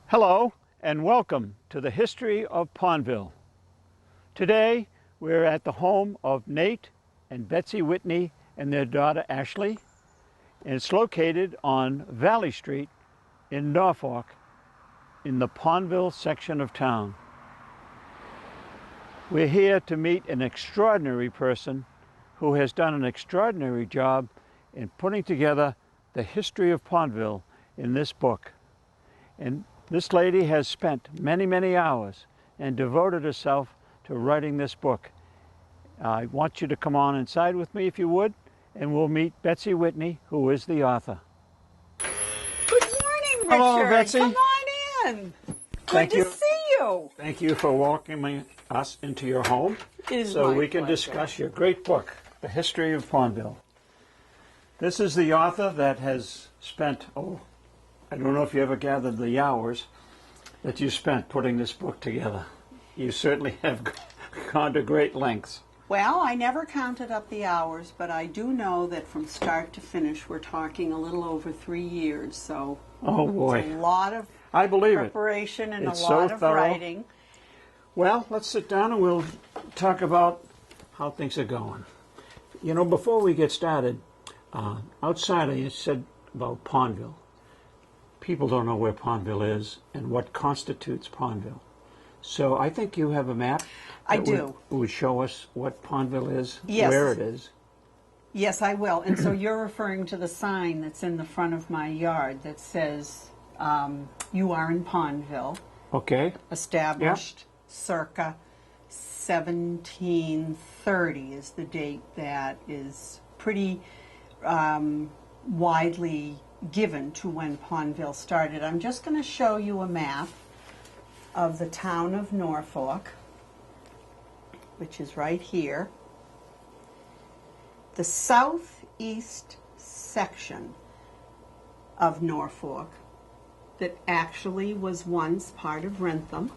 Hello and welcome to the history of Pondville. Today we're at the home of Nate and Betsey Whitney and their daughter Ashley, and it's located on Valley Street in Norfolk in the Pondville section of town. We're here to meet an extraordinary person who has done an extraordinary job in putting together the history of Pondville in this book. And this lady has spent many hours and devoted herself to writing this book. I want you to come on inside with me if you would, and we'll meet Betsey Whitney, who is the author. Good morning, Richard. Hello, Betsey. Come on in. Thank Good you. to see you. Thank you for welcoming us into your home so we can discuss your great book, The History of Pondville. This is the author that has spent, I don't know if you ever gathered the hours that you spent putting this book together. You certainly have gone to great lengths. Well, I never counted up the hours, but I do know that from start to finish, we're talking a little over 3 years. So oh boy, it's a lot of I believe preparation and it's a lot so of thorough. writing. Well, let's sit down and we'll talk about how things are going. You know, before we get started, outside you said about Pondville. People don't know where Pondville is and what constitutes Pondville. So I think you have a map I that do. would show us what Pondville is, Yes. where it is. Yes, I will. And so you're referring to the sign that's in the front of my yard that says, you are in Pondville, Okay. established circa 1730 is the date that is pretty widely given to when Pondville started. I'm just going to show you a map of the town of Norfolk, which is right here. The southeast section of Norfolk that actually was once part of Wrentham.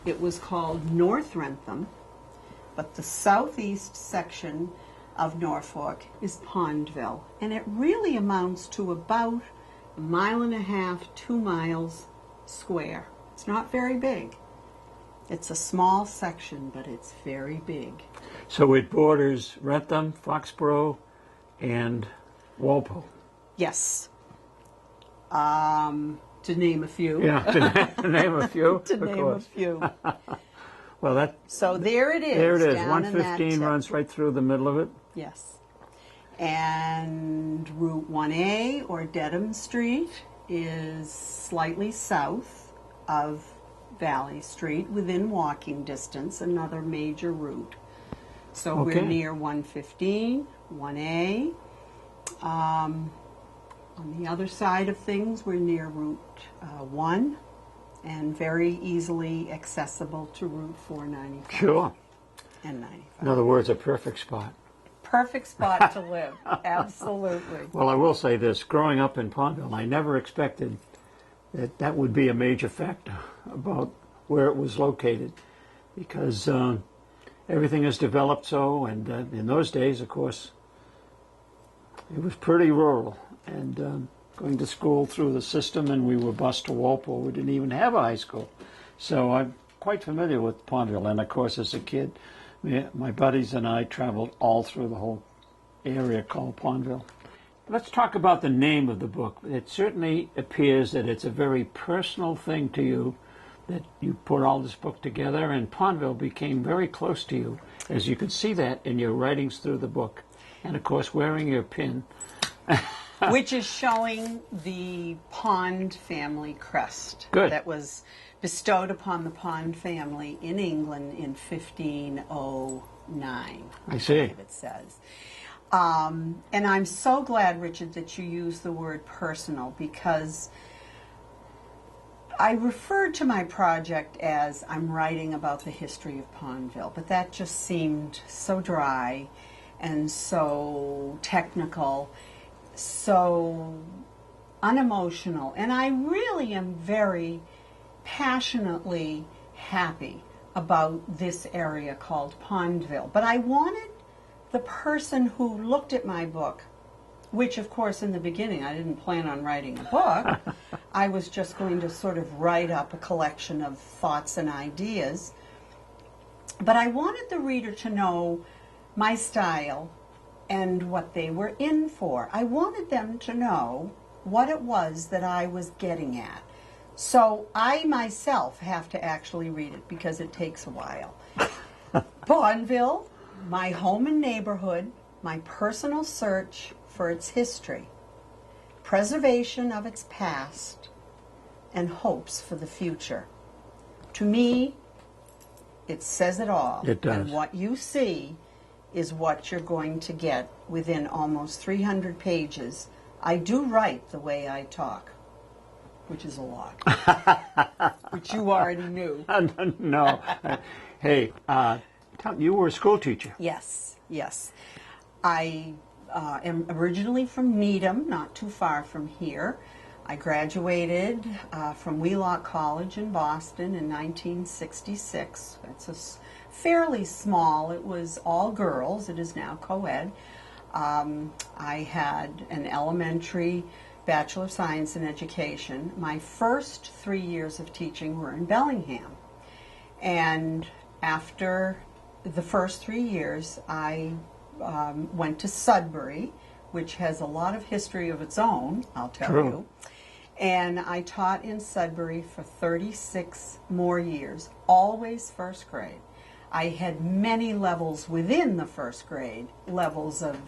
It was called North Wrentham, but the southeast section of Norfolk is Pondville, and it really amounts to about 1.5 miles, 2 miles square. It's not very big. It's a small section, but it's very big. So it borders Wrentham, Foxborough, and Walpole. Yes. To name a few. Yeah, to name a few. To name a few. Well, so there it is. There it is. Down in that 115 runs right through the middle of it. Yes. And Route 1A, or Dedham Street, is slightly south of Valley Street, within walking distance, another major route. So Okay. we're near 115, 1A. On the other side of things, we're near Route 1, and very easily accessible to Route 495. Sure. And 95. In other words, a perfect spot. Perfect spot to live. Absolutely. Well, I will say this. Growing up in Pondville, I never expected that that would be a major factor about where it was located, because everything has developed so, and in those days, of course, it was pretty rural. And going to school through the system, and we were bused to Walpole. We didn't even have a high school. So I'm quite familiar with Pondville. And, of course, as a kid, my buddies and I traveled all through the whole area called Pondville. Let's talk about the name of the book. It certainly appears that it's a very personal thing to you, that you put all this book together, and Pondville became very close to you, as you can see that in your writings through the book. And, of course, wearing your pin. Which is showing the Pond family crest. Good. That was bestowed upon the Pond family in England in 1509. I see. It says. And I'm so glad, Richard, that you use the word personal, because I referred to my project as I'm writing about the history of Pondville, but that just seemed so dry and so technical, so unemotional. And I really am very passionately happy about this area called Pondville. But I wanted the person who looked at my book, which of course in the beginning I didn't plan on writing a book, I was just going to sort of write up a collection of thoughts and ideas. But I wanted the reader to know my style and what they were in for. I wanted them to know what it was that I was getting at. So I myself have to actually read it because it takes a while. Pondville, my home and neighborhood, my personal search for its history, preservation of its past, and hopes for the future. To me, it says it all. It does. And what you see is what you're going to get within almost 300 pages. I do write the way I talk, which is a lot, which you already knew. No. Hey, you were a school teacher. Yes, yes. I am originally from Needham, not too far from here. I graduated from Wheelock College in Boston in 1966. It's fairly small. It was all girls. It is now co-ed. I had an elementary Bachelor of Science in Education. My first 3 years of teaching were in Bellingham. And after the first 3 years, I went to Sudbury, which has a lot of history of its own, I'll tell True. you. And I taught in Sudbury for 36 more years, always first grade. I had many levels within the first grade, levels of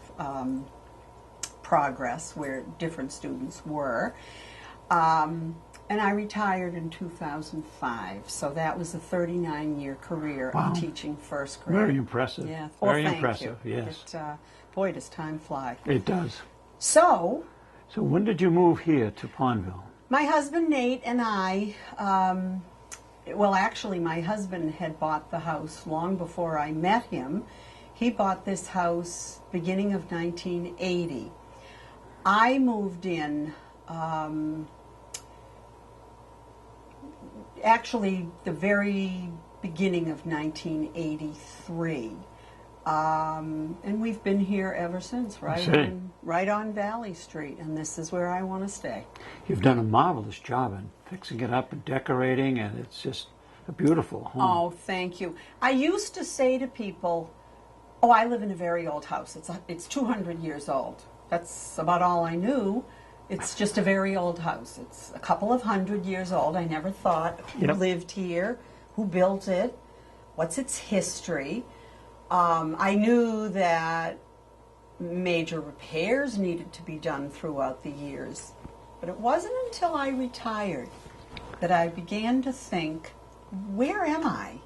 progress where different students were. And I retired in 2005, so that was a 39-year career Wow. of teaching first grade. Very impressive. Yeah. Well, Very thank impressive, you. yes. Boy, does time fly. It does. So, So when did you move here to Pondville? my husband Nate and I, well, actually, my husband had bought the house long before I met him. He bought this house beginning of 1980. I moved in, actually, the very beginning of 1983. And we've been here ever since, right on Valley Street, and this is where I want to stay. You've done a marvelous job in fixing it up and decorating, and it's just a beautiful home. Oh, thank you. I used to say to people, oh, I live in a very old house. It's 200 years old. That's about all I knew. It's just a very old house. It's a couple of 100 years old. I never thought who Yep. lived here, who built it, what's its history. I knew that major repairs needed to be done throughout the years, but it wasn't until I retired that I began to think, where am I?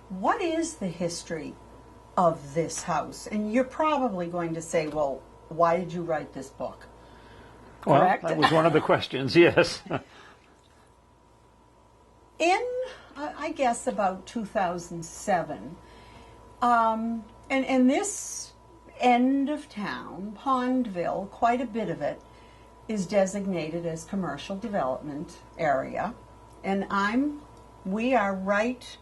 What is the history of this house? And you're probably going to say, well, why did you write this book? Well, Correct? that was one of the questions, yes. In, I guess, about 2007, and this end of town, Pondville, quite a bit of it is designated as commercial development area, and we are right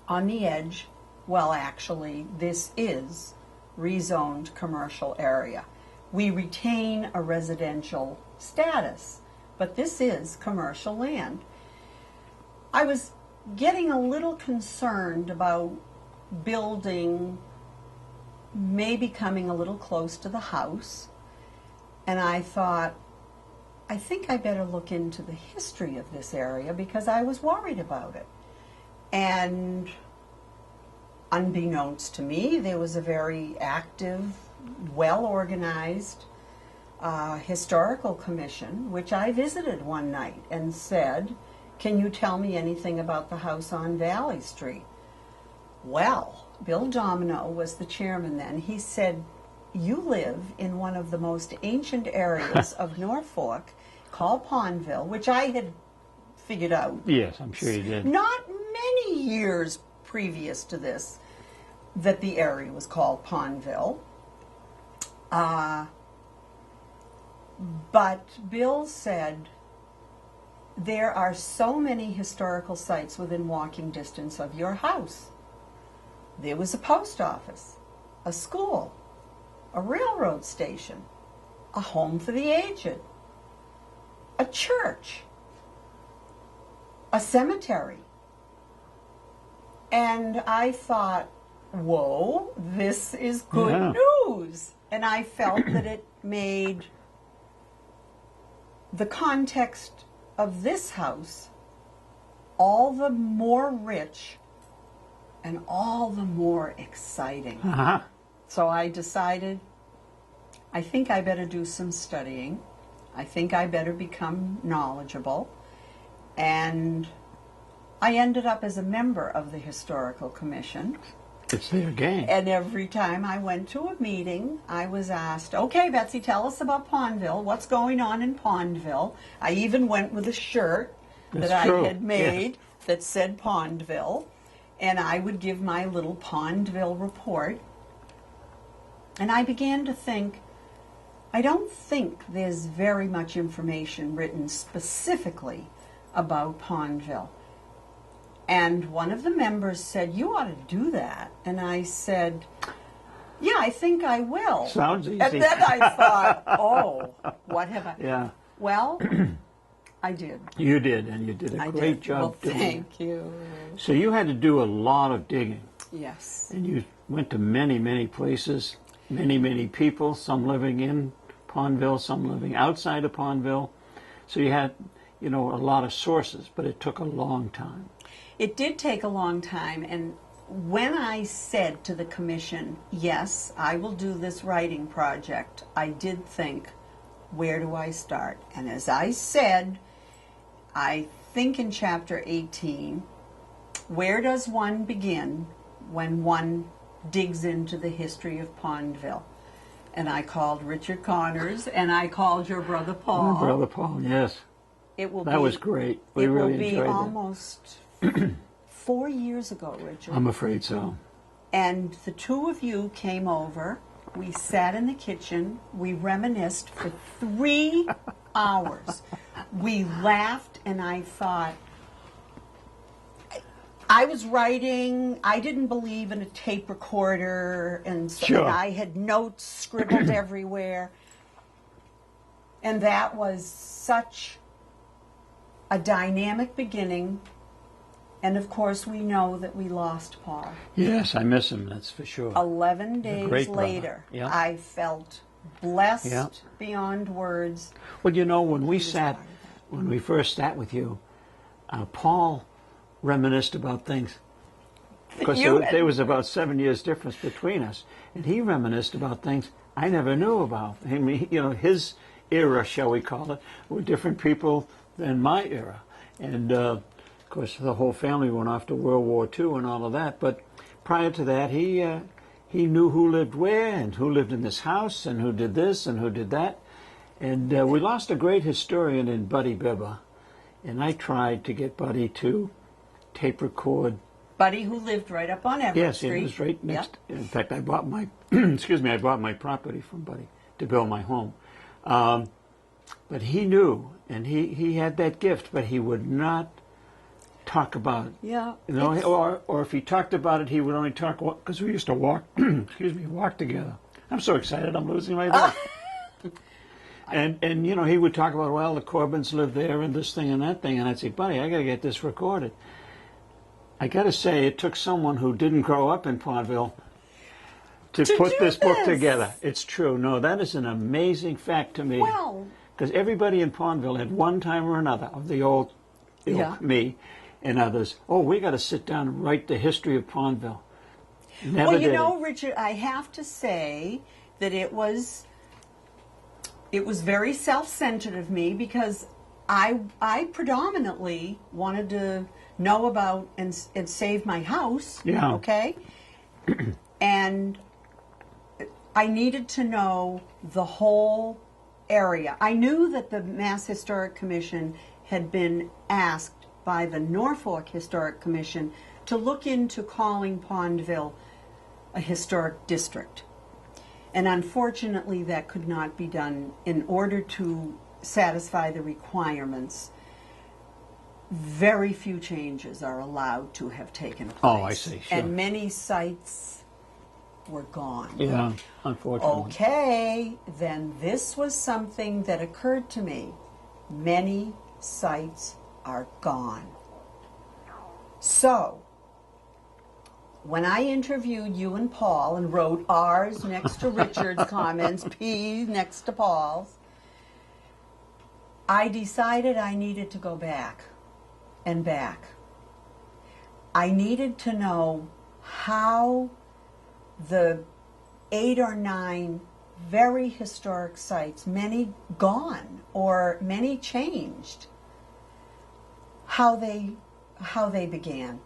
on the edge. Well, actually, this is rezoned commercial area. We retain a residential status, but this is commercial land. I was getting a little concerned about building maybe coming a little close to the house, and I thought, I think I better look into the history of this area because I was worried about it. And unbeknownst to me, there was a very active, well-organized historical commission, which I visited one night and said, can you tell me anything about the house on Valley Street? Well, Bill Domino was the chairman then. He said, you live in one of the most ancient areas of Norfolk called Pondville, which I had figured out. Yes, I'm sure you did. Not many years previous to this, that the area was called Pondville. But Bill said, there are so many historical sites within walking distance of your house. There was a post office, a school, a railroad station, a home for the aged, church, a cemetery. And I thought, whoa, this is good news. And I felt that it made the context of this house all the more rich and all the more exciting. So I decided, I think I better do some studying. I think I better become knowledgeable. And I ended up as a member of the Historical Commission. It's their game. And every time I went to a meeting, I was asked, okay, Betsey, tell us about Pondville. What's going on in Pondville? I even went with a shirt that I had made that said Pondville. And I would give my little Pondville report. And I began to think, I don't think there's very much information written specifically about Pondville. And one of the members said, you ought to do that. And I said, yeah, I think I will. Sounds easy. And then I thought, oh, what have I... Yeah. Well, I did. You did, and you did a great job doing it. Thank you. So you had to do a lot of digging. Yes. And you went to many, many places, many, many people, some living in Pondville, some living outside of Pondville. So you had, you know, a lot of sources, but it took a long time. It did take a long time, and when I said to the commission, yes, I will do this writing project, I did think, where do I start? And as I said, I think in chapter 18, where does one begin when one digs into the history of Pondville? And I called Richard Connors, and I called your brother Paul. My brother Paul, yes. That was great. We really enjoyed it. It will be almost 4 years ago, Richard. I'm afraid so. And the two of you came over. We sat in the kitchen. We reminisced for 3 hours. We laughed, and I thought, I was writing. I didn't believe in a tape recorder, and so Sure. I had notes scribbled everywhere. And that was such a dynamic beginning. And of course, we know that we lost Paul. Yes, I miss him, that's for sure. 11 days later, yeah. I felt blessed Yeah. beyond words. Well, you know, when we first sat with you, Paul reminisced about things. Because there was about 7 years difference between us. And he reminisced about things I never knew about. I mean, you know, his era, shall we call it, were different people than my era. And, of course, the whole family went off to World War II and all of that. But prior to that, he knew who lived where and who lived in this house and who did this and who did that. And we lost a great historian in Buddy Bibba. And I tried to get Buddy to tape record. Buddy, who lived right up on Everett Street. Yes, he was right next. Yep. In fact, I bought my I bought my property from Buddy to build my home. But he knew, and he had that gift, but he would not talk about it. Yeah. You know, or if he talked about it, he would only talk because we used to walk. Walk together. I'm so excited, I'm losing my voice. And you know, he would talk about, well, the Corbins live there and this thing and that thing, and I'd say, Buddy, I got to get this recorded. I got to say, it took someone who didn't grow up in Pondville to put this book together. It's true. No, that is an amazing fact to me. Well, because everybody in Pondville at one time or another of the old ilk, me and others, we got to sit down and write the history of Pondville. Never well, you did know, it. Richard, I have to say that it was very self-centered of me because I predominantly wanted to know about and save my house. Yeah. Okay. And I needed to know the whole area. I knew that the Mass Historic Commission had been asked by the Norfolk Historic Commission to look into calling Pondville a historic district. And unfortunately, that could not be done in order to satisfy the requirements. Very few changes are allowed to have taken place. Oh, I see, sure. And many sites were gone. Yeah, unfortunately. Okay, then this was something that occurred to me. many sites are gone. So, when I interviewed you and Paul and wrote R's next to Richard's comments, P next to Paul's, I decided I needed to go back and back. I needed to know how the 8 or 9 very historic sites, many gone or many changed, how they began.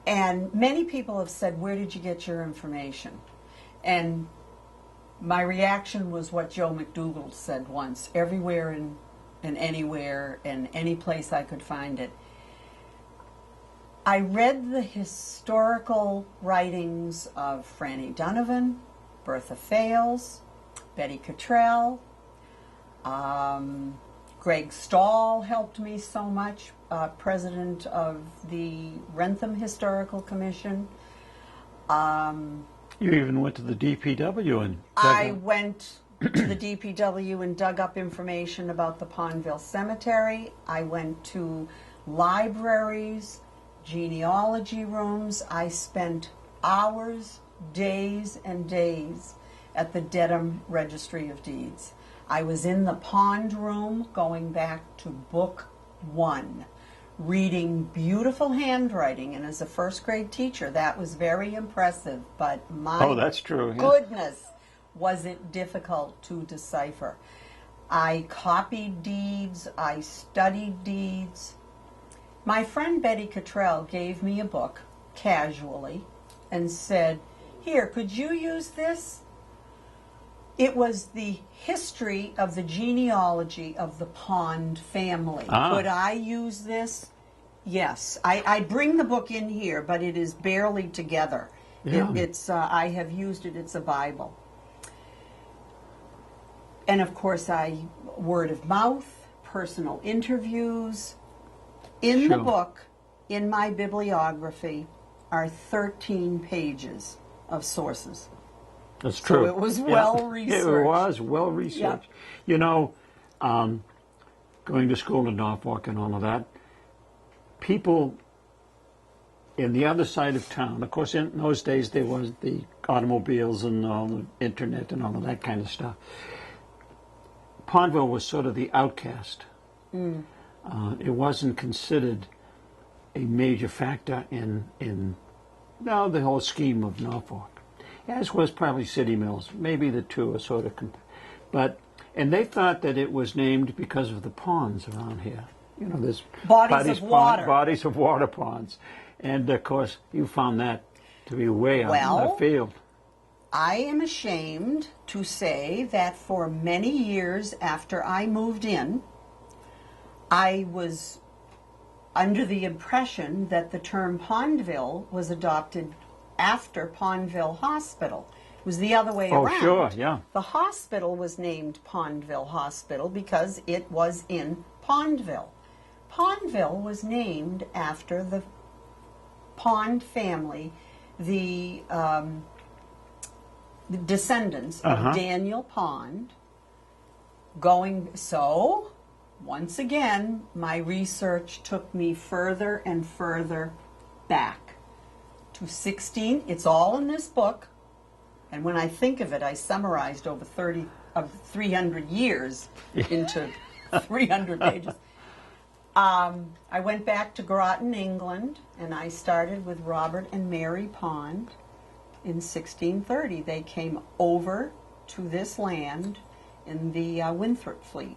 And many people have said, where did you get your information? And my reaction was what Joe McDougall said once, everywhere and anywhere and any place I could find it. I read the historical writings of Franny Donovan, Bertha Fales, Betty Cottrell, Greg Stahl helped me so much, president of the Rentham Historical Commission. You even went to the DPW and I went to the DPW and dug up information about the Pondville Cemetery. I went to libraries, genealogy rooms. I spent hours, days and days at the Dedham Registry of Deeds. I was in the pond room going back to book 1, reading beautiful handwriting, and as a first grade teacher that was very impressive, but my that's true. Yeah. goodness, was it difficult to decipher. I copied deeds, I studied deeds. My friend Betty Cottrell gave me a book casually and said, here, could you use this? It was the history of the genealogy of the Pond family. Could I use this? Yes. I bring the book in here, but it is barely together. Yeah. I have used it. It's a Bible. And of course, word of mouth, personal interviews. In the book, in my bibliography, are 13 pages of sources. That's true. So it was well researched. It was well researched. Yeah. You know, going to school in Norfolk and all of that, people in the other side of town, of course in those days there was the automobiles and all the internet and all of that kind of stuff. Pondville was sort of the outcast. It wasn't considered a major factor in the whole scheme of Norfolk, as was probably City Mills. Maybe the two are sort of, and they thought that it was named because of the ponds around here. You know, there's bodies of water ponds, and of course you found that to be way out in left field. I am ashamed to say that for many years after I moved in, I was under the impression that the term Pondville was adopted after Pondville Hospital. It was the other way around. Oh, sure, yeah. The hospital was named Pondville Hospital because it was in Pondville. Pondville was named after the Pond family, the descendants of Daniel Pond. Once again, my research took me further and further back to 16. It's all in this book, and when I think of it, I summarized over 300 years into 300 pages. I went back to Groton, England, and I started with Robert and Mary Pond in 1630. They came over to this land in the Winthrop fleet.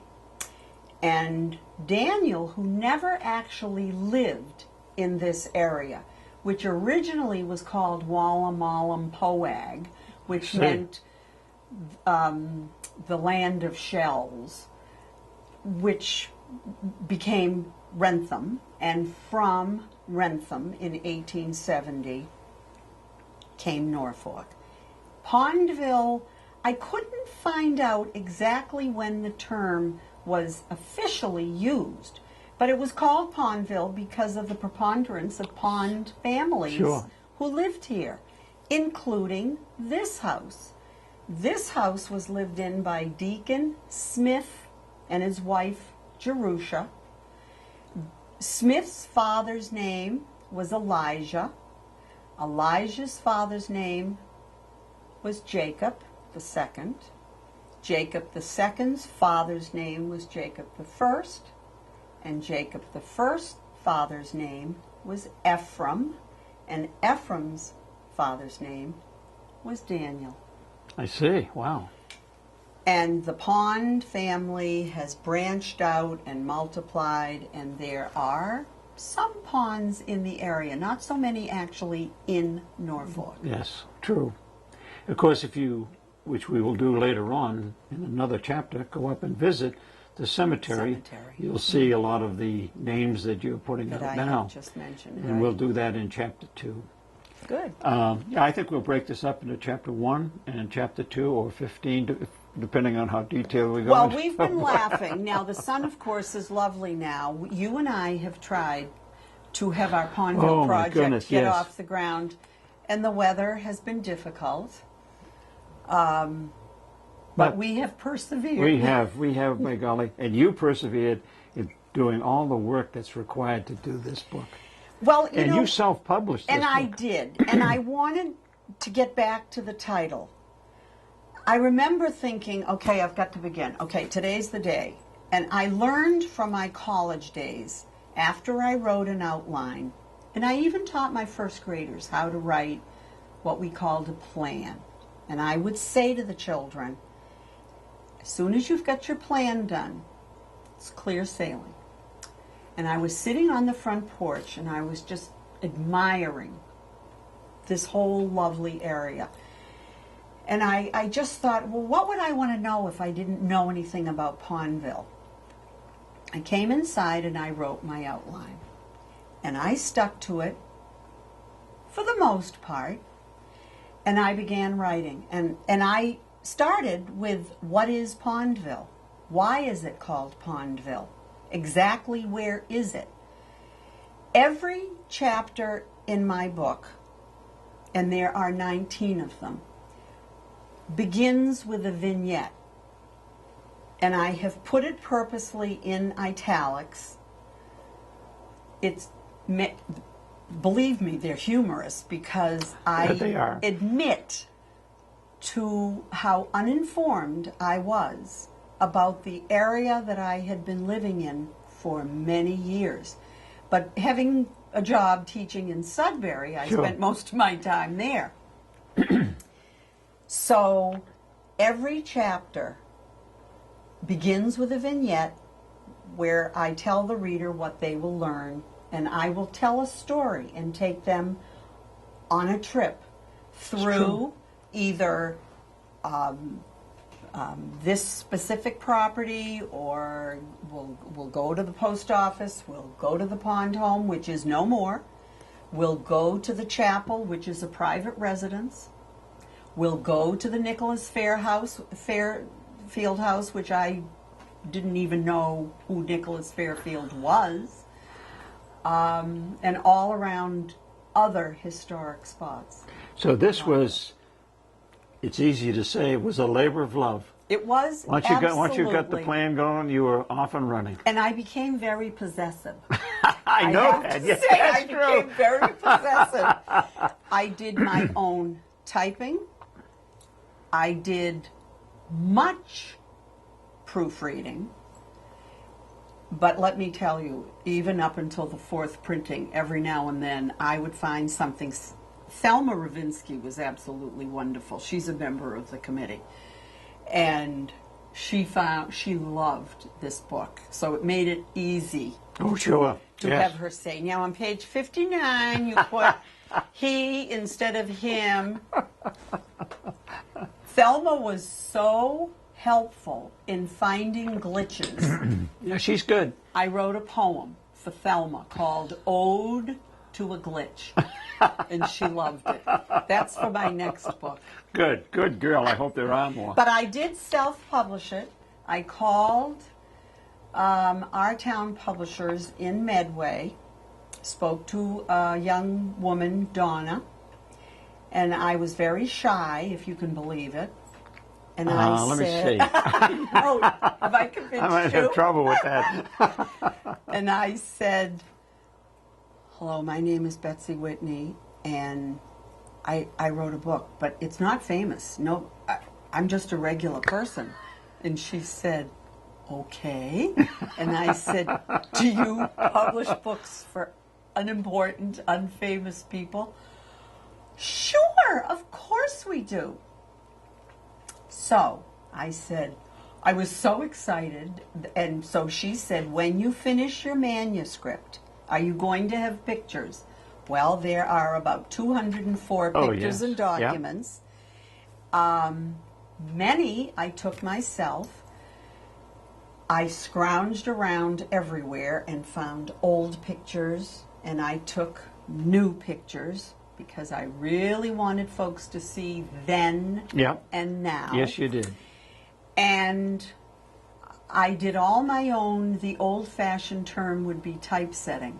And Daniel, who never actually lived in this area, which originally was called Wallamalam Powag, which meant the land of shells, which became Rentham, and from Rentham in 1870 came Norfolk. Pondville, I couldn't find out exactly when the term was officially used, but it was called Pondville because of the preponderance of Pond families who lived here, including this house. This house was lived in by Deacon Smith and his wife Jerusha. Smith's father's name was Elijah. Elijah's father's name was Jacob the second. Jacob the second's father's name was Jacob the first. And Jacob the first father's name was Ephraim. And Ephraim's father's name was Daniel. I see. Wow. And the Pond family has branched out and multiplied, and there are some ponds in the area, not so many actually in Norfolk. Yes, true. Of course, if you, which we will do later on in another chapter, go up and visit the cemetery. You'll see a lot of the names that you're putting That out I now. have just mentioned. And right? we'll do that in chapter 2. Good. Yeah, I think we'll break this up into chapter 1 and chapter 2 or 15, depending on how detailed we go. Well, we've been laughing. Now, the sun, of course, is lovely now. You and I have tried to have our Pondville project get off the ground, and the weather has been difficult. But we have persevered. We have, by golly, and you persevered in doing all the work that's required to do this book. Well, you self-published this and I book. did, and I wanted to get back to the title. I remember thinking, okay, I've got to begin. Okay, today's the day. And I learned from my college days, after I wrote an outline, and I even taught my first graders how to write what we called a plan. And I would say to the children, as soon as you've got your plan done, it's clear sailing. And I was sitting on the front porch, and I was just admiring this whole lovely area. And I just thought, well, what would I want to know if I didn't know anything about Pondville? I came inside and I wrote my outline. And I stuck to it for the most part. And I began writing. And I started with, what is Pondville? Why is it called Pondville? Exactly where is it? Every chapter in my book, and there are 19 of them, begins with a vignette. And I have put it purposely in italics. Believe me, they're humorous because They are. admit to how uninformed I was about the area that I had been living in for many years. But having a job teaching in Sudbury, I spent most of my time there. So every chapter begins with a vignette where I tell the reader what they will learn, and I will tell a story and take them on a trip through either this specific property, or we'll go to the post office, we'll go to the pond home, which is no more, we'll go to the chapel, which is a private residence, we'll go to the Nicholas Fairfield House, which I didn't even know who Nicholas Fairfield was, and all around other historic spots. So this was, it's easy to say, it was a labor of love. It was, Once you got the plan going, you were off and running. And I became very possessive. I know have that. to Yes, say, that's I true. became very possessive. I did my own typing. I did much proofreading. But let me tell you, even up until the 4th printing, every now and then I would find something. Thelma Ravinsky was absolutely wonderful. She's a member of the committee. And she loved this book. So it made it easy to have her say. Now on page 59 you put he instead of him. Thelma was so helpful in finding glitches. Yeah, she's good. I wrote a poem for Thelma called Ode to a Glitch, and she loved it. That's for my next book. Good girl. I hope there are more. But I did self-publish it. I called our town publishers in Medway, spoke to a young woman, Donna, and I was very shy, if you can believe it. And I let said, me see. no, have I convinced you? I might have trouble with that. And I said, hello, my name is Betsey Whitney, and I wrote a book, but it's not famous. No, I'm just a regular person. And she said, okay. And I said, do you publish books for unimportant, unfamous people? Sure, of course we do. So I said, I was so excited. And so she said, when you finish your manuscript, are you going to have pictures? Well, there are about 204 pictures and documents. Yep. Many I took myself. I scrounged around everywhere and found old pictures, and I took new pictures because I really wanted folks to see then and now. Yes, you did. And I did all my own. The old-fashioned term would be typesetting,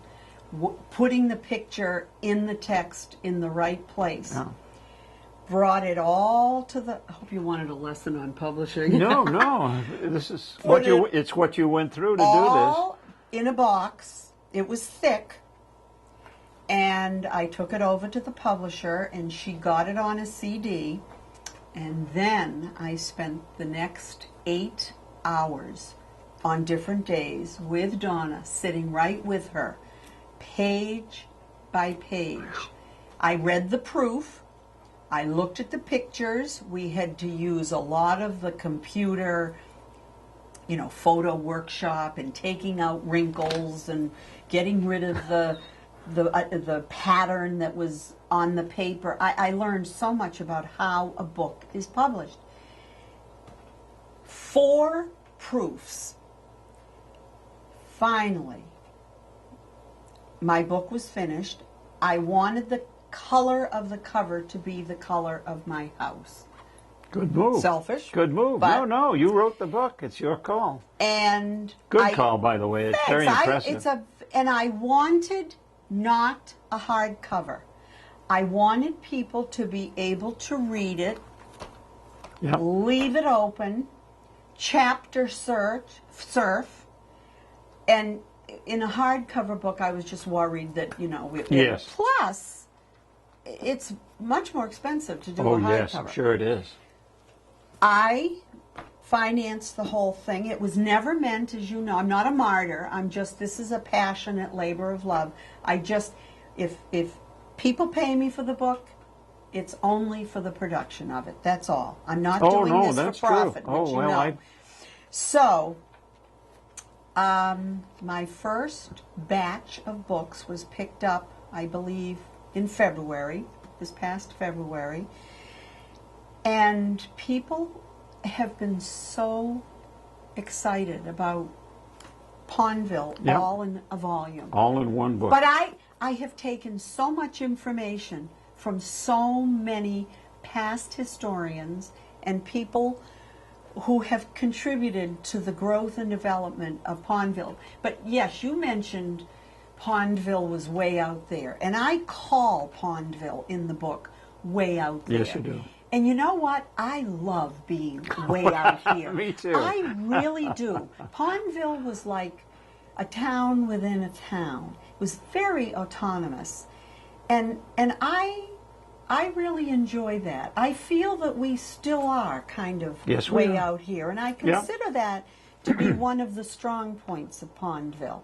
putting the picture in the text in the right place. Oh. Brought it all to the. I hope you wanted a lesson on publishing. No, no. This is what you. It's what you went through to do this. All in a box. It was thick. And I took it over to the publisher, and she got it on a CD. And then I spent the next 8 hours on different days with Donna, sitting right with her, page by page. I read the proof. I looked at the pictures. We had to use a lot of the computer, photo workshop, and taking out wrinkles and getting rid of the pattern that was on the paper. I learned so much about how a book is published. 4 proofs. Finally, my book was finished. I wanted the color of the cover to be the color of my house. Good move. Selfish. Good move. No, you wrote the book. It's your call. And good call, by the way. It's very impressive. And I wanted not a hardcover. I wanted people to be able to read it, leave it open, chapter surf, and in a hardcover book, I was just worried that, yes. Plus, it's much more expensive to do a hardcover. Oh, yes, I'm sure it is. I financed the whole thing. It was never meant, as you know, I'm not a martyr. This is a passionate labor of love. If people pay me for the book, it's only for the production of it. That's all. I'm not doing this for profit, true. which you know. So, my first batch of books was picked up, I believe, in February, this past February. And people have been so excited about Pondville, all in a volume. All in one book. But I have taken so much information from so many past historians and people who have contributed to the growth and development of Pondville. But yes, you mentioned Pondville was way out there. And I call Pondville in the book way out there. Yes, you do. And you know what? I love being way out here. Me too. I really do. Pondville was like a town within a town. It was very autonomous. And I really enjoy that. I feel that we still are kind of way out here. And I consider that to be one of the strong points of Pondville.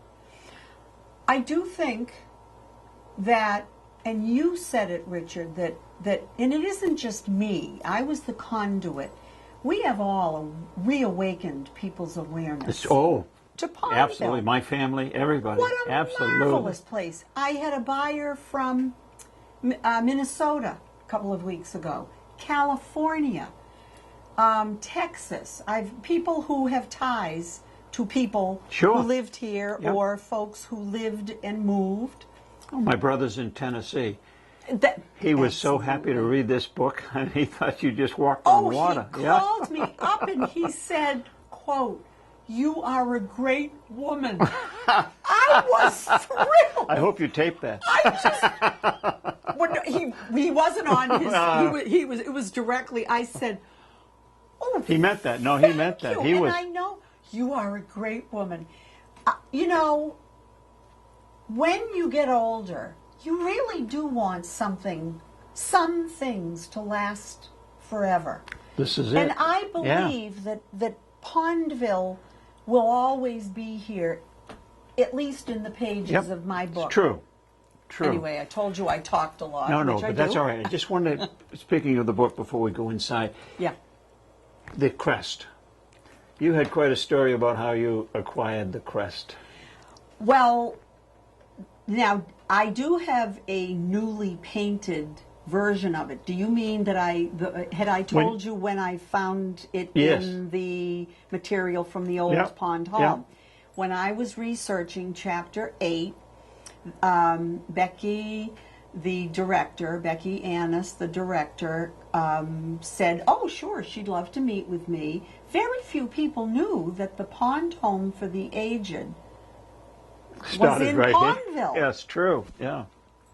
I do think that, and you said it, Richard, that and it isn't just me, I was the conduit. We have all reawakened people's awareness to Pondville. Absolutely. My family, everybody. What a marvelous place. I had a buyer from Minnesota a couple of weeks ago, California, Texas. I've people who have ties to people who lived here or folks who lived and moved. Oh, my brother's in Tennessee. He was so happy to read this book, and he thought you just walked on water. He called me up and he said, quote, "You are a great woman." I was thrilled. I hope you taped that. He wasn't on his. It was directly. I said, Oh, He meant that. No, he meant that. you. He and was. I know you are a great woman. You know, when you get older, you really do want some things to last forever. This is it. And I believe that Pondville will always be here, at least in the pages of my book. It's true. True. Anyway, I told you I talked a lot. No, which I but that's do. all right. I just wanted, speaking of the book before we go inside, Yeah. the crest. You had quite a story about how you acquired the crest. Well, now I do have a newly painted version of it. Do you mean that had I told you when I found it Yes. in the material from the old Yep. Pond Home? Yep. When I was researching Chapter 8, Becky, the director, Becky Annis, the director, said, oh, sure, she'd love to meet with me. Very few people knew that the Pond Home for the Aged was Started in right Pondville. here. Yes, true. Yeah.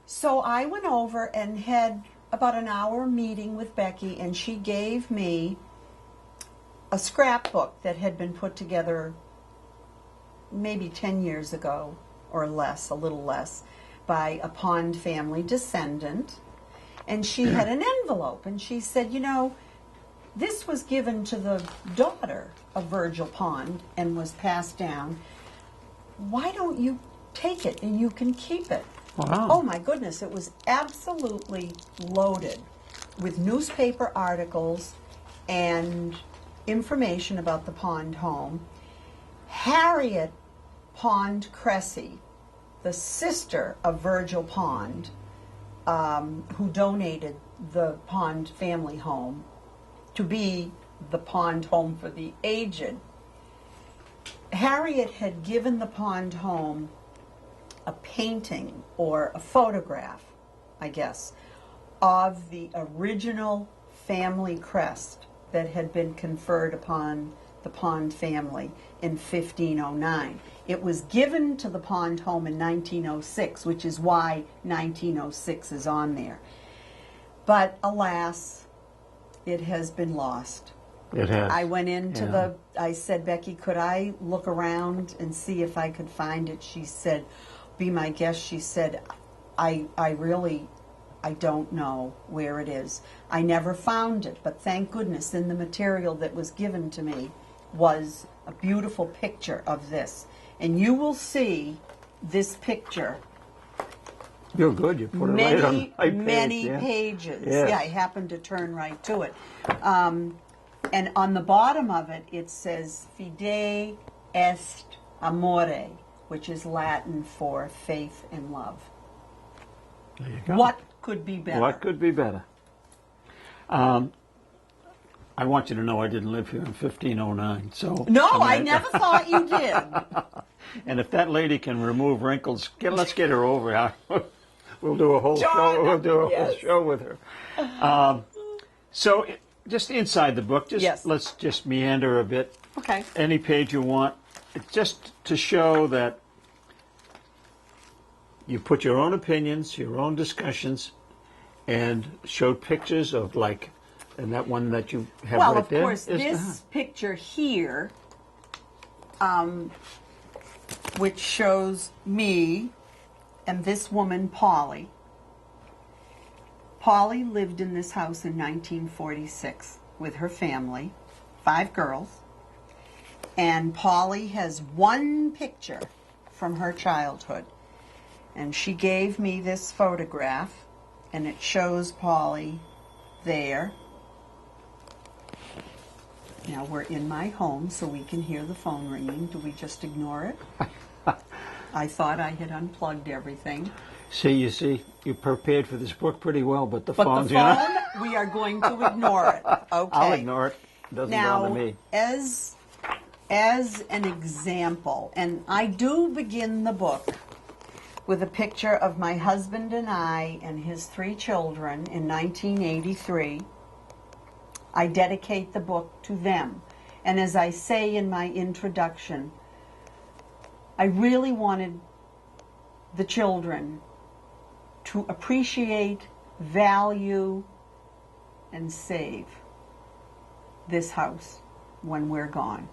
So I went over and had about an hour meeting with Becky, and she gave me a scrapbook that had been put together maybe 10 years ago or less, a little less, by a Pond family descendant. And she had an envelope, and she said, you know, this was given to the daughter of Virgil Pond and was passed down. Why don't you take it and you can keep it? Wow. Oh my goodness, it was absolutely loaded with newspaper articles and information about the Pond Home. Harriet Pond Cressy, the sister of Virgil Pond, who donated the Pond family home to be the Pond Home for the Aged. Harriet had given the Pond Home a painting or a photograph, I guess, of the original family crest that had been conferred upon the Pond family in 1509. It was given to the Pond Home in 1906, which is why 1906 is on there. But alas, it has been lost. It has. I went into I said, Becky, could I look around and see if I could find it? She said, be my guest. She said, I don't know where it is. I never found it, but thank goodness in the material that was given to me was a beautiful picture of this. And you will see this picture You're good. You put it right on my page. many Yeah. pages. Yes. Yeah, I happened to turn right to it. And on the bottom of it, it says Fide est amore, which is Latin for faith and love. There you go. What could be better? What could be better? I want you to know I didn't live here in 1509. So No, I never thought you did. And if that lady can remove wrinkles, let's get her over. We'll do a whole John, show. We'll do a yes. whole show with her. So just inside the book, Yes. let's just meander a bit. Okay. Any page you want, just to show that you put your own opinions, your own discussions, and showed pictures of and that one that you have Well, right of there. course, is this picture here, which shows me and this woman, Polly. Polly lived in this house in 1946 with her family, 5 girls. And Polly has one picture from her childhood. And she gave me this photograph, and it shows Polly there. Now we're in my home, so we can hear the phone ringing. Do we just ignore it? I thought I had unplugged everything. you see, you prepared for this book pretty well, but the But phone's, the phone, we are going to ignore it. Okay. I'll ignore it. Doesn't Now, bother me. as an example, and I do begin the book with a picture of my husband and I and his 3 children in 1983. I dedicate the book to them. And as I say in my introduction, I really wanted the children to appreciate, value, and save this house when we're gone.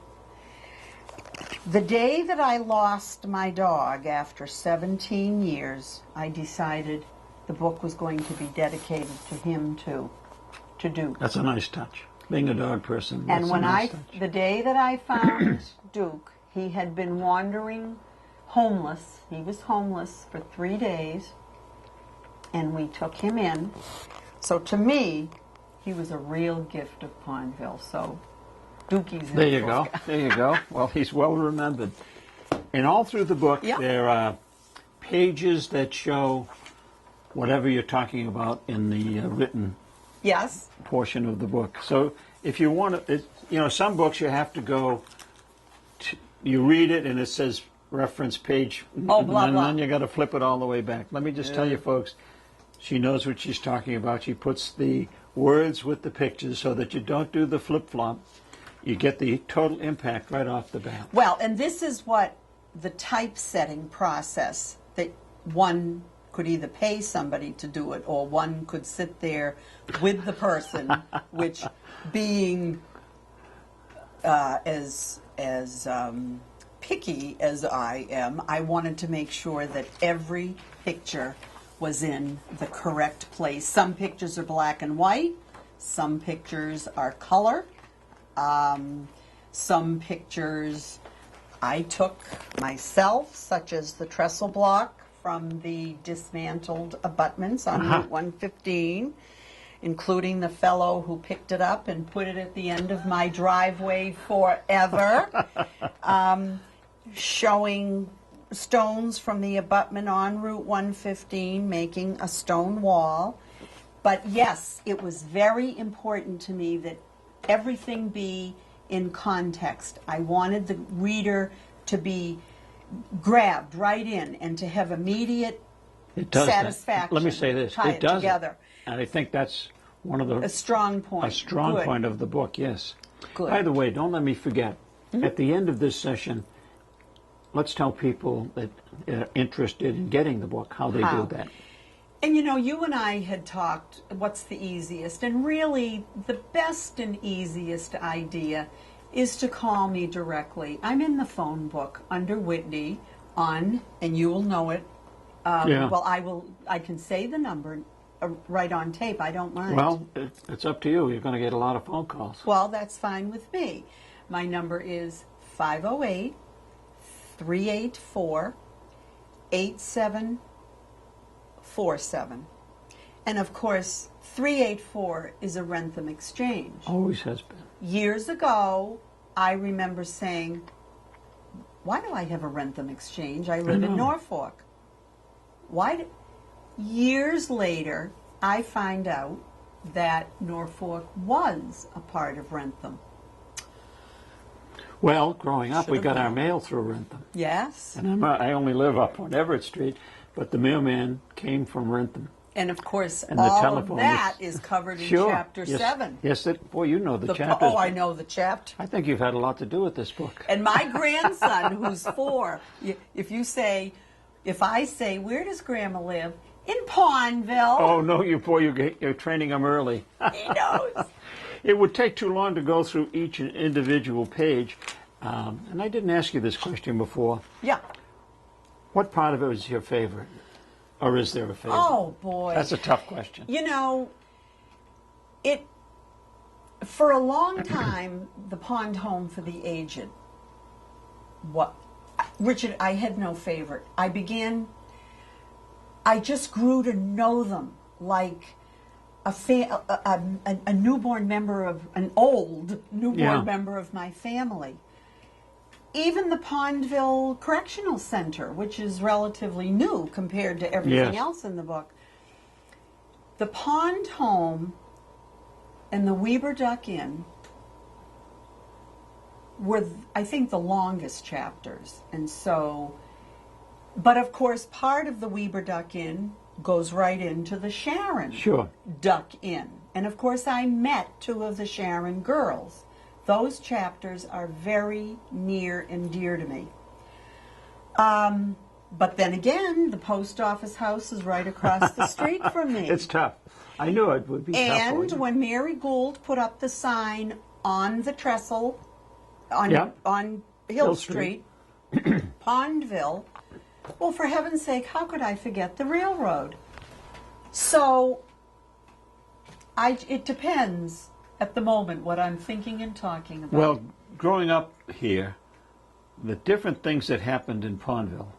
The day that I lost my dog after 17 years, I decided the book was going to be dedicated to him too, to Duke. That's a nice touch. Being a dog person, And that's when a nice touch. the day that I found Duke, he had been wandering homeless. He was homeless for 3 days, and we took him in. So to me, he was a real gift of Pondville. So Dookie's in There the you book. go. There you go. Well, he's well remembered. And all through the book, Yeah. there are pages that show whatever you're talking about in the written Yes. portion of the book. So if you want to, some books you have to go, you read it and it says reference page, Oh, blah, and blah. then you got to flip it all the way back. Let me just tell you folks, she knows what she's talking about. She puts the words with the pictures so that you don't do the flip-flop. You get the total impact right off the bat. Well, and this is what the typesetting process that one could either pay somebody to do it or one could sit there with the person, which being as picky as I am, I wanted to make sure that every picture was in the correct place. Some pictures are black and white, some pictures are color, some pictures I took myself, such as the trestle block from the dismantled abutments on Route 115, including the fellow who picked it up and put it at the end of my driveway forever, showing stones from the abutment on Route 115, making a stone wall. But yes, it was very important to me that everything be in context. I wanted the reader to be grabbed right in and to have immediate It does that. satisfaction. Let me say this. Tie It does together. And I think that's one of the A strong point. a strong Good. point of the book, yes. Good. By the way, don't let me forget, at the end of this session, let's tell people that are interested in getting the book how they How? do that. And you and I had talked, what's the easiest? And really, the best and easiest idea is to call me directly. I'm in the phone book under Whitney and you will know it. Yeah. Well, I can say the number right on tape. I don't mind. Well, it's up to you. You're going to get a lot of phone calls. Well, that's fine with me. My number is 508-384-8747. And of course, 384 is a Rentham exchange. Always has been. Years ago, I remember saying, why do I have a Rentham exchange? I live in Norfolk. Years later, I find out that Norfolk was a part of Rentham. Well, growing up, we Should've got our known. mail through Rentham. Yes. And I only live up on Everett Street, but the mailman came from Rentham. And of course, And the all of telephone that is- is covered in Sure. Chapter Yes. 7. Yes, boy, you know the chapters. Oh, I know the chapter. I think you've had a lot to do with this book. And my grandson, who's 4, if I say, where does Grandma live? In Pondville. Oh, no, you're training them early. He knows. It would take too long to go through each individual page. And I didn't ask you this question before. Yeah. What part of it was your favorite? Or is there a favorite? Oh, boy. That's a tough question. For a long time, the Pond Home for the Aged, Richard, I had no favorite. I just grew to know them like a newborn member of, an old newborn member of my family. Even the Pondville Correctional Center, which is relatively new compared to everything else in the book. The Pond Home and the Weber Duck Inn were, I think, the longest chapters. And so, but of course, part of the Weber Duck Inn goes right into the Sharon Duck Inn. And of course, I met 2 of the Sharon girls. Those chapters are very near and dear to me. But then again, the post office house is right across the street from me. It's tough. I knew it would be tough for And you. when Mary Gould put up the sign on the trestle, on Hill Street, Pondville. Well, for heaven's sake, how could I forget the railroad? So, it depends at the moment what I'm thinking and talking about. Well, growing up here, the different things that happened in Pondville,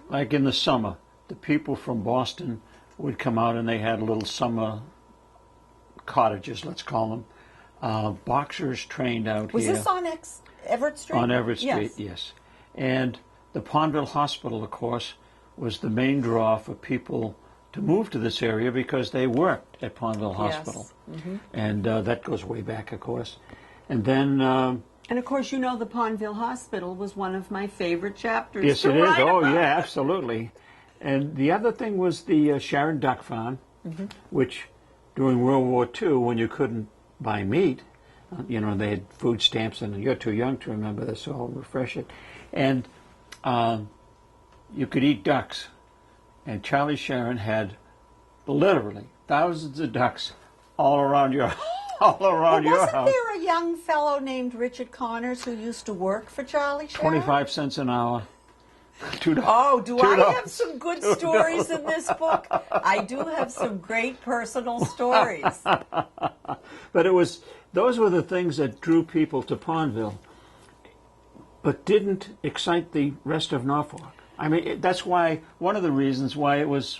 like in the summer, the people from Boston would come out and they had little summer cottages, let's call them. Boxers trained out Was here. this on Everett Street? On Everett Street, yes. And the Pondville Hospital, of course, was the main draw for people to move to this area because they worked at Pondville Hospital. Mm-hmm. And that goes way back, of course. And then... and of course, you know the Pondville Hospital was one of my favorite chapters. Yes, to it is. write Oh, about. yeah, absolutely. And the other thing was the Sharon Duck Farm, which during World War II, when you couldn't buy meat, you know, they had food stamps, and you're too young to remember this, so I'll refresh it. And you could eat ducks. And Charlie Sharon had literally thousands of ducks all around your Wasn't house. there a young fellow named Richard Connors who used to work for Charlie Sharon? 25 cents an hour. $2. Oh, do I $2. have some good stories in this book? I do have some great personal stories. But those were the things that drew people to Pondville, but didn't excite the rest of Norfolk. I mean, that's why, one of the reasons why it was...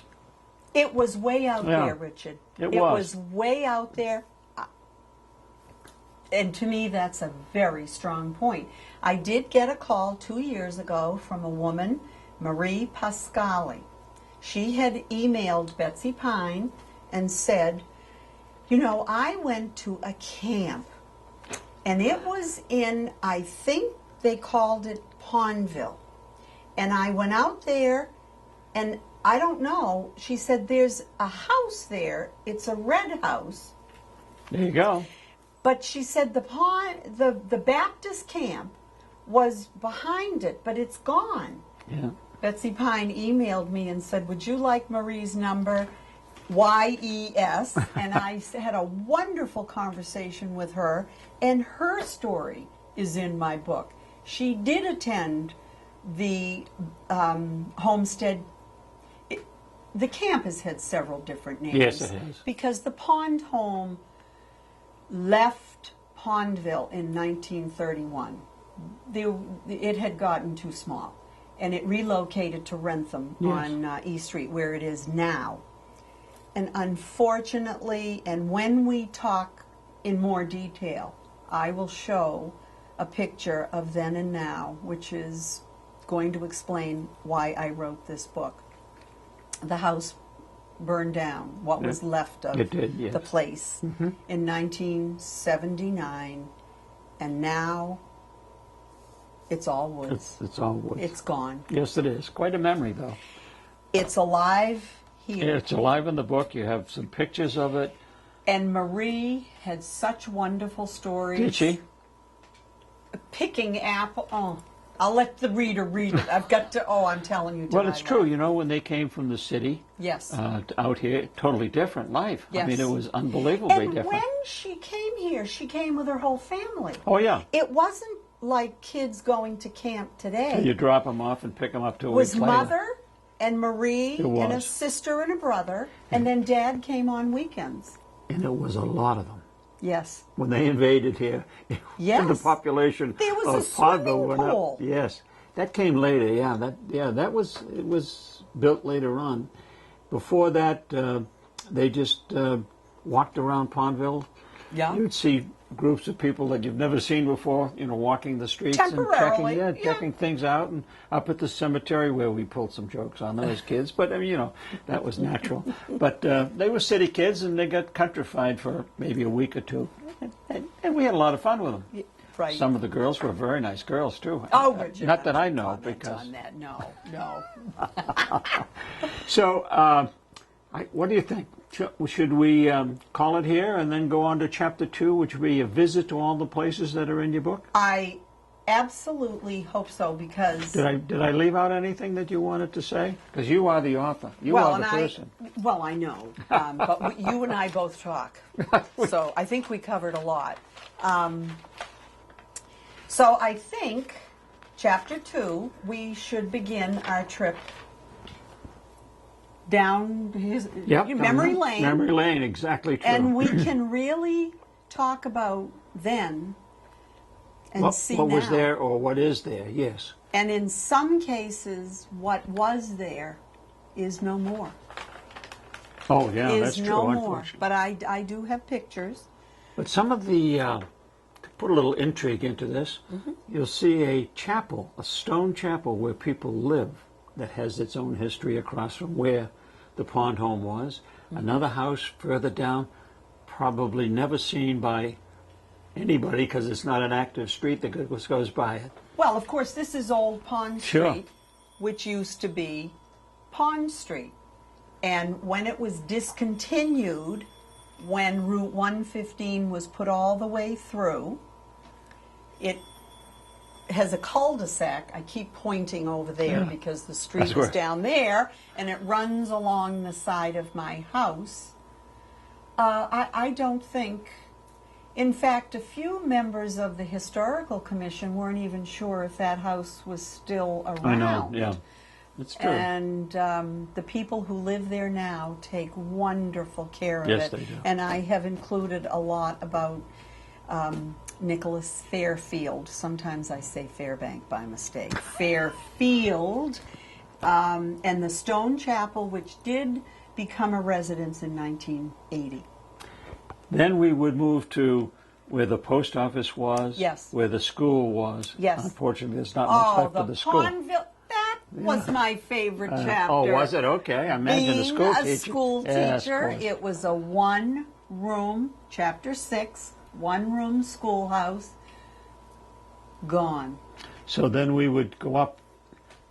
It was way out there, Richard. It was way out there. And to me, that's a very strong point. I did get a call 2 years ago from a woman, Marie Pascali. She had emailed Betsey Pine and said, you know, I went to a camp, and it was in, I think they called it Pondville. And I went out there, and I don't know, she said there's a house there. It's a red house. There you go. But she said the Baptist camp was behind it, but it's gone. Yeah. Betsey Pine emailed me and said, would you like Marie's number? YES. And I had a wonderful conversation with her, and her story is in my book. She did attend the homestead. The camp has had several different names. Yes, it has. Because the Pond Home left Pondville in 1931. It had gotten too small, and it relocated to Rentham on East Street, where it is now. And unfortunately, and when we talk in more detail, I will show a picture of then and now, which is going to explain why I wrote this book. The house burned down, what was left of the place in 1979, and now it's all woods. It's all woods. It's gone. Yes, it is. Quite a memory, though. It's alive here. It's alive in the book. You have some pictures of it. And Marie had such wonderful stories. Did she? Picking apple. Oh, I'll let the reader read it. I've got to. Oh, I'm telling you. Well, it's true. You know, when they came from the city, yes, out here, totally different life. Yes. I mean, it was unbelievably different. And when she came here, she came with her whole family. Oh yeah. It wasn't like kids going to camp today. So you drop them off and pick them up 2 It weeks was later. mother and Marie and a sister and a brother, and then Dad came on weekends. And it was a lot of them. Yes. When they invaded here, Yes. the population There was of a swimming Pondville went pool. up. Yes, that came later. It was built later on. Before that, they just walked around Pondville. Yeah. You'd see groups of people that you've never seen before, you know, walking the streets Temporarily, and checking things out, and up at the cemetery where we pulled some jokes on them as kids. But I mean, you know, that was natural. But they were city kids, and they got countrified for maybe a week or two, and we had a lot of fun with them. Right. Some of the girls were very nice girls too. Oh, Richard, not that I know, comment because on that. No. So, what do you think? Should we call it here and then go on to chapter 2, which would be a visit to all the places that are in your book? I absolutely hope so, because Did I leave out anything that you wanted to say? Because you are the author. You are the person. I know, but you and I both talk, so I think we covered a lot. So I think, Chapter 2, we should begin our trip down memory lane. Memory lane, exactly true. And we can really talk about then and see what now. was there or what is there, yes. And in some cases, what was there is no more. Oh, yeah, that's true, no more. unfortunately. But I do have pictures. But some of the, to put a little intrigue into this, you'll see a chapel, a stone chapel where people live that has its own history across from where the pond home was. Another house further down, probably never seen by anybody because it's not an active street that goes by it. Well, of course, this is Old Pond Street, which used to be Pond Street. And when it was discontinued, when Route 115 was put all the way through, it has a cul-de-sac. I keep pointing over there because the street is down there, and it runs along the side of my house. I don't think... In fact, a few members of the Historical Commission weren't even sure if that house was still around. I know, yeah. It's true. And the people who live there now take wonderful care of it. Yes, they do. And I have included a lot about Nicholas Fairfield. Sometimes I say Fairbank by mistake. Fairfield. And the stone chapel, which did become a residence in 1980. Then we would move to where the post office was, yes, where the school was. Yes. Unfortunately, there's not much left of the school. Pondville, that was my favorite chapter. Oh, was it? Okay. I imagine Being a school teacher, it was a one-room, Chapter 6, one-room schoolhouse, gone. So then we would go up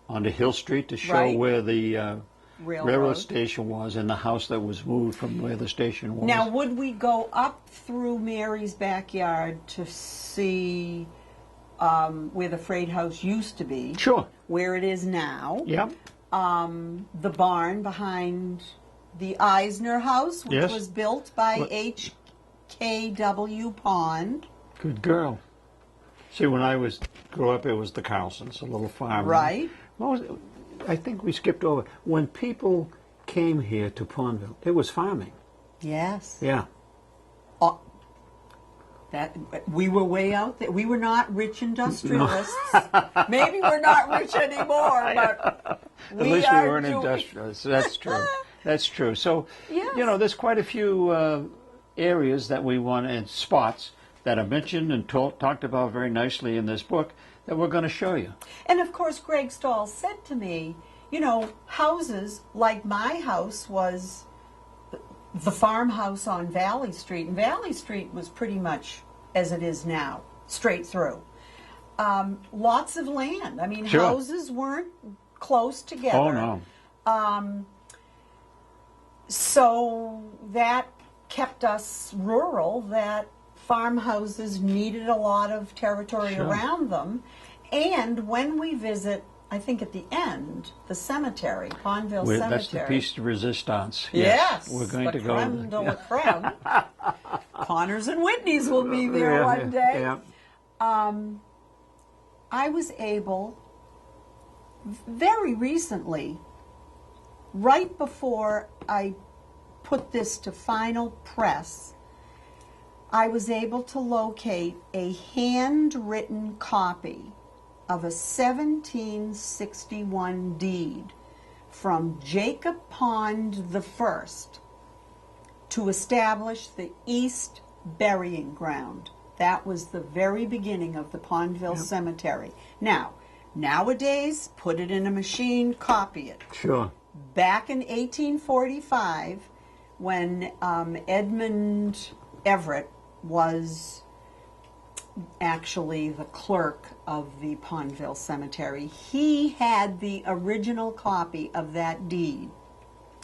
onto Hill Street to show where the railroad station was and the house that was moved from where the station was. Now, would we go up through Mary's backyard to see where the freight house used to be? Sure. Where it is now. Yep. The barn behind the Eisner house, which was built by H.K.W. Pond. Good girl. See, when I grew up, it was the Carlsons, a little farm. Right. I think we skipped over. When people came here to Pondville, it was farming. Yes. Yeah. That we were way out there. We were not rich industrialists. Maybe we're not rich anymore, but at least we weren't industrialists. That's true. That's true. So, there's quite a few areas that we want, and spots that are mentioned and talked about very nicely in this book that we're going to show you. And of course, Greg Stahl said to me, houses like my house was the farmhouse on Valley Street, and Valley Street was pretty much as it is now, straight through. Lots of land. I mean, houses weren't close together. Oh, no. So that kept us rural, that farmhouses needed a lot of territory around them. And when we visit, I think at the end, the cemetery, Pondville Cemetery. That's the piece de resistance. Yes. We're going to go. Creme de la creme. Connors and Whitney's will be there one day. Yeah. I was able, very recently, right before I put this to final press, I was able to locate a handwritten copy of a 1761 deed from Jacob Pond I to establish the East Burying Ground. That was the very beginning of the Pondville Cemetery. Now, nowadays, put it in a machine, copy it. Sure. Back in 1845, when Edmund Everett was actually the clerk of the Pondville Cemetery, he had the original copy of that deed,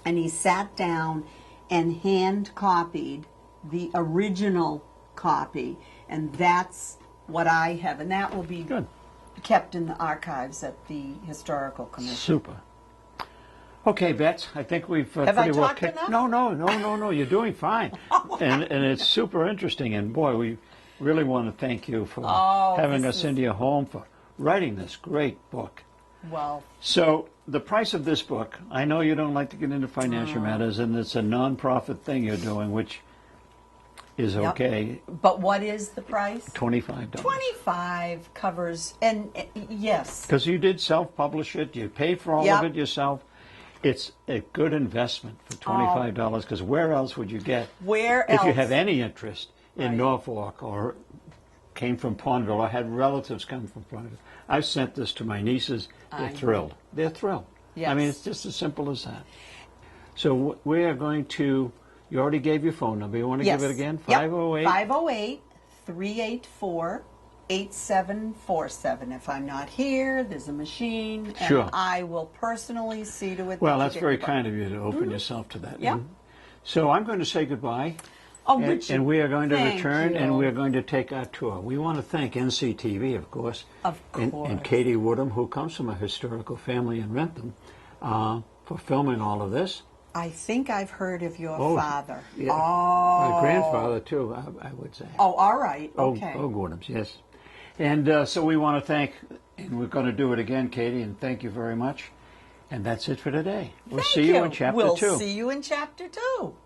and he sat down and hand copied the original copy, and that's what I have, and that will be kept in the archives at the Historical Commission. Super. Okay, Bets, I think we've Have I pretty well talked kicked. enough? No. You're doing fine, and it's super interesting. And boy, we really want to thank you for having us into your home, for writing this great book. Well, so the price of this book, I know you don't like to get into financial matters, and it's a non-profit thing you're doing, which is okay. But what is the price? $25. 25 covers, and yes. Because you did self-publish it, you paid for all of it yourself. It's a good investment for $25, because where else would you get? If you have any interest in Norfolk, or came from Pondville, or had relatives come from Pondville. I've sent this to my nieces. They're thrilled. They're thrilled. Yes. I mean, it's just as simple as that. So we are going to, you already gave your phone number. You want to give it again? 508? 508-384-8747. If I'm not here, there's a machine, and I will personally see to it. Well, that's very kind of you to open yourself to that. Yeah. So I'm going to say goodbye. Oh, Richard, and we are going to return, you. and we're going to take our tour. We want to thank NCTV, of course. Of course. And Katie Woodham, who comes from a historical family in Rentham, for filming all of this. I think I've heard of your father. Yeah. My grandfather, too, I would say. Oh, all right. Okay. Woodhams, yes. And so we want to thank, and we're going to do it again, Katie, and thank you very much. And that's it for today. We'll see you in Chapter 2. We'll see you in Chapter 2.